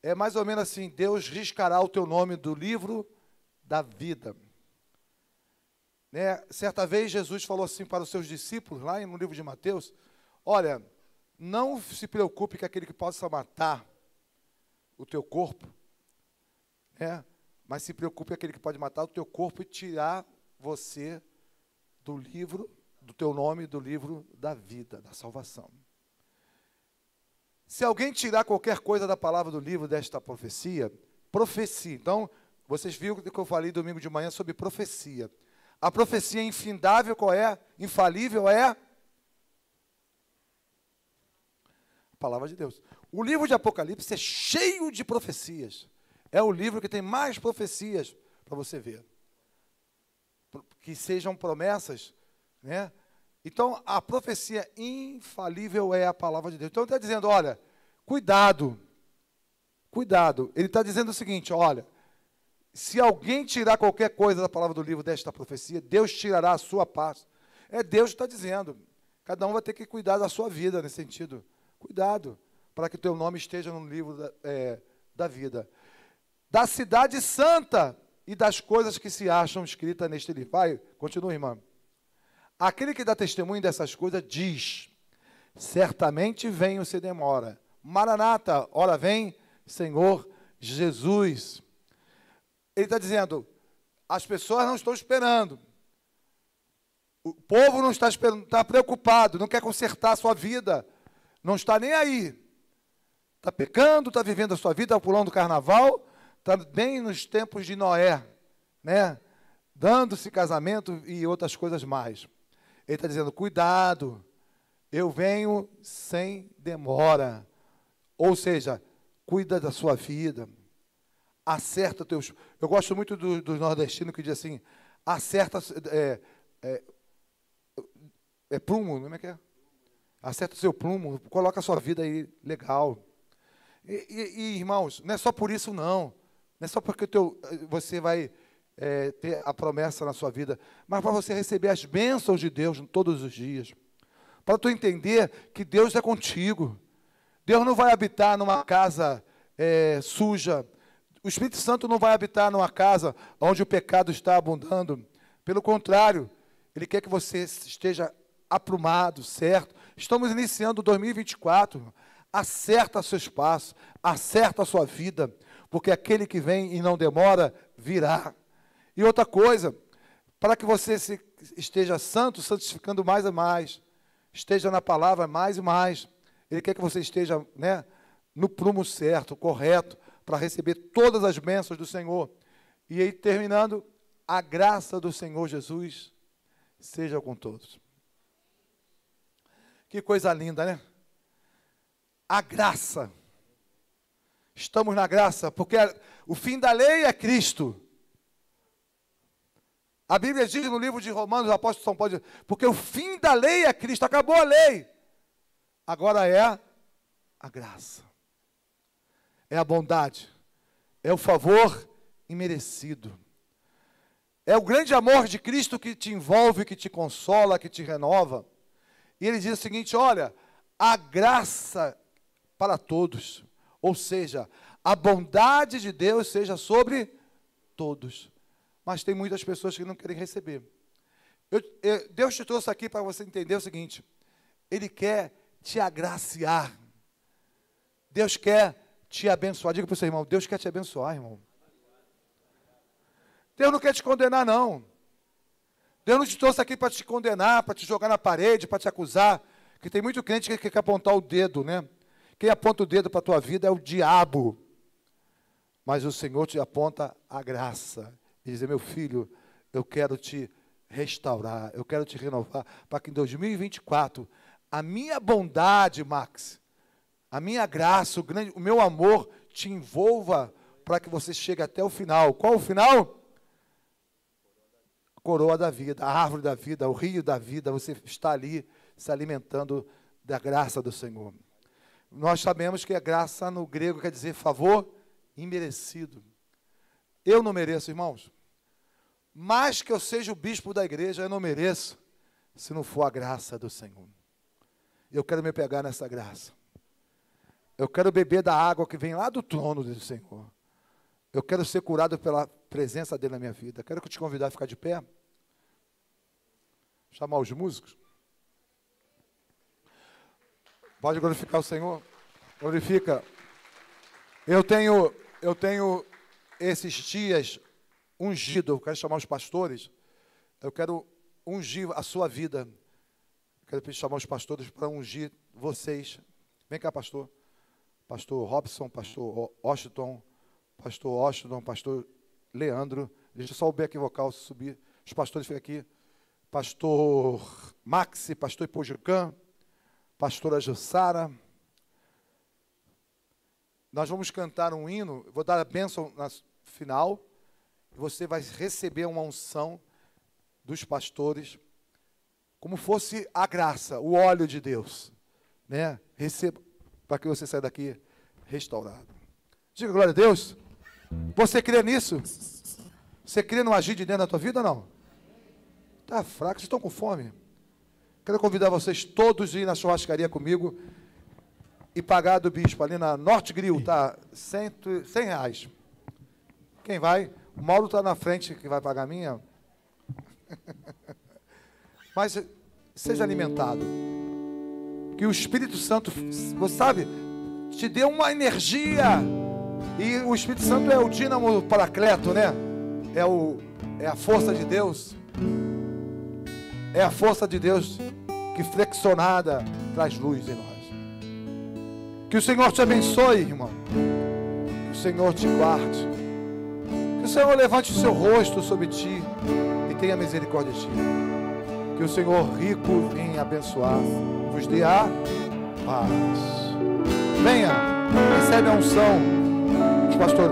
É mais ou menos assim, Deus riscará o teu nome do livro da vida. Né? Certa vez Jesus falou assim para os seus discípulos, lá no livro de Mateus, olha, não se preocupe com aquele que possa matar o teu corpo, né? Mas se preocupe com aquele que pode matar o teu corpo e tirar você do livro, do teu nome, do livro da vida, da salvação. Se alguém tirar qualquer coisa da palavra do livro desta profecia, profecia. Então, vocês viram que eu falei domingo de manhã sobre profecia. A profecia infindável, qual é? Infalível é? A palavra de Deus. O livro de Apocalipse é cheio de profecias. É o livro que tem mais profecias para você ver. Que sejam promessas, né? Então, a profecia infalível é a palavra de Deus. Então, ele está dizendo, olha, cuidado, cuidado. Ele está dizendo o seguinte, olha, se alguém tirar qualquer coisa da palavra do livro desta profecia, Deus tirará a sua parte. É Deus que está dizendo. Cada um vai ter que cuidar da sua vida nesse sentido. Cuidado, para que o teu nome esteja no livro da vida. Da cidade santa e das coisas que se acham escritas neste livro. Vai, continua, irmã. Aquele que dá testemunho dessas coisas diz, certamente venho se demora. Maranata, ora vem, Senhor Jesus. Ele está dizendo, as pessoas não estão esperando. O povo não está esperando, está preocupado, não quer consertar a sua vida. Não está nem aí. Está pecando, está vivendo a sua vida, está pulando o carnaval, está bem nos tempos de Noé, né? Dando-se casamento e outras coisas mais. Ele está dizendo, cuidado, eu venho sem demora. Ou seja, cuida da sua vida. Acerta teus... Eu gosto muito dos nordestinos que diz assim, acerta... prumo, como é que é? Acerta o seu prumo, coloca a sua vida aí legal. E, irmãos, não é só por isso não. Não é só porque você vai ter a promessa na sua vida, mas para você receber as bênçãos de Deus todos os dias. Para tu entender que Deus é contigo. Deus não vai habitar numa casa suja. O Espírito Santo não vai habitar numa casa onde o pecado está abundando. Pelo contrário, Ele quer que você esteja aprumado, certo? Estamos iniciando 2024. Acerta seus passos, acerta a sua vida, porque aquele que vem e não demora, virá. E outra coisa, para que você esteja santo, santificando mais e mais, esteja na palavra mais e mais, Ele quer que você esteja, né, no prumo certo, correto, para receber todas as bênçãos do Senhor. E aí, terminando, a graça do Senhor Jesus seja com todos. Que coisa linda, né? A graça. Estamos na graça, porque o fim da lei é Cristo. A Bíblia diz no livro de Romanos, o apóstolo São Paulo diz, porque o fim da lei é Cristo, acabou a lei. Agora é a graça. É a bondade. É o favor imerecido. É o grande amor de Cristo que te envolve, que te consola, que te renova. E ele diz o seguinte, olha, a graça para todos, ou seja, a bondade de Deus seja sobre todos. mas tem muitas pessoas que não querem receber. Deus te trouxe aqui para você entender o seguinte: Ele quer te agraciar. Deus quer te abençoar. Diga para o seu irmão: Deus quer te abençoar, irmão. Deus não quer te condenar, não. Deus não te trouxe aqui para te condenar, para te jogar na parede, para te acusar. Porque tem muito crente que quer apontar o dedo, né? Quem aponta o dedo para a tua vida é o diabo. Mas o Senhor te aponta a graça. E dizer: meu filho, eu quero te restaurar, eu quero te renovar, para que em 2024, a minha bondade, Max, a minha graça, o meu amor te envolva, para que você chegue até o final. Qual o final? A coroa da vida, a árvore da vida, o rio da vida. Você está ali se alimentando da graça do Senhor. Nós sabemos que a graça no grego quer dizer favor imerecido. Eu não mereço, irmãos. Mais que eu seja o bispo da igreja, eu não mereço, se não for a graça do Senhor. Eu quero me pegar nessa graça. Eu quero beber da água que vem lá do trono do Senhor. Eu quero ser curado pela presença dele na minha vida. Quero te convidar a ficar de pé. Chamar os músicos. Pode glorificar o Senhor. Glorifica. Eu tenho esses dias ungido. Eu quero chamar os pastores. Eu quero ungir a sua vida. Eu quero chamar os pastores para ungir vocês. Vem cá, pastor. Pastor Robson, pastor Washington, pastor Leandro. Deixa só o back vocal subir. Os pastores ficam aqui. Pastor Maxi, pastor Ipojucã, pastora Jussara. Nós vamos cantar um hino. Vou dar a bênção na final. Você vai receber uma unção dos pastores, como fosse a graça, o óleo de Deus, né? Receba, para que você saia daqui restaurado. Diga glória a Deus. Você crê nisso? Você crê no agir de Deus na tua vida ou não? Está fraco, vocês estão com fome? Quero convidar vocês todos a ir na churrascaria comigo e pagar do bispo ali na Norte Grill, tá? R$100. Quem vai? O Mauro está na frente, que vai pagar a minha. Mas seja alimentado. Que o Espírito Santo, você sabe, te dê uma energia. E o Espírito Santo é o dínamo paracleto, né? É a força de Deus. É a força de Deus que flexionada traz luz em nós. Que o Senhor te abençoe, irmão. Que o Senhor te guarde. Que o Senhor levante o seu rosto sobre ti e tenha misericórdia de ti. Que o Senhor rico em abençoar vos dê a paz. Venha, recebe a unção. Pastor.